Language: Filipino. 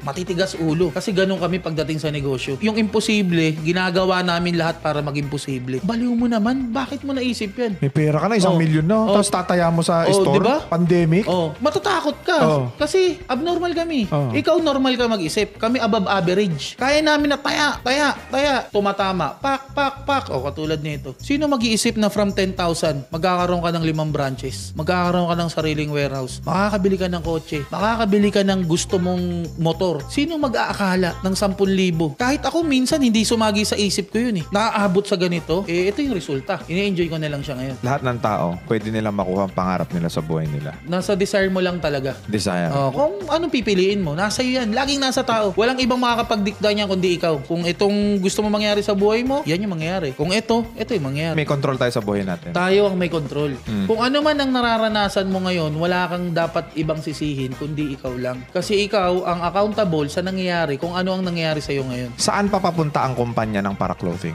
matitigas ulo. Kasi ganun kami pagdating sa negosyo. Yung imposible, ginagawa namin lahat para maging posible. Baliw mo naman, bakit mo naisip yan? May pera ka na, 1 million na. Tapos tataya mo sa store, diba? pandemic. Matatakot ka. Kasi abnormal kami. Ikaw normal ka mag-isip. Kami above average. Kaya namin na taya. Tumatama. Pak. O katulad nito. Sino mag-iisip na from 10,000, magkakaroon ka ng 5 branches? Magkakaroon ka ng sariling warehouse? Makakabili ka ng kotse? Makakabili ka ng gusto mong motor? Sino mag-aakala ng 10,000? Kahit ako minsan hindi sumagi sa isip ko yun eh. Naaabot sa ganito, ito yung resulta. Ini-enjoy ko na lang siya ngayon. Lahat ng tao, pwede nilang makuha ang pangarap nila sa buhay nila. Nasa desire mo lang talaga. Desire. Kung anong pipiliin mo, nasa iyo yan. Laging nasa tao. Walang ibang makakapagdikta niya kundi ikaw. Kung itong gusto mo mangyari sa buhay mo, yan yung mangyari. Kung ito yung mangyari. May control tayo sa buhay natin. Tayo ang may control. Kung ano man ang nararanasan mo ngayon, wala kang dapat ibang sisihin kundi ikaw lang. Kasi ikaw ang accountable sa nangyayari kung ano ang nangyayari sa'yo ngayon. Saan pa papunta ang kumpanya ng Para Clothing?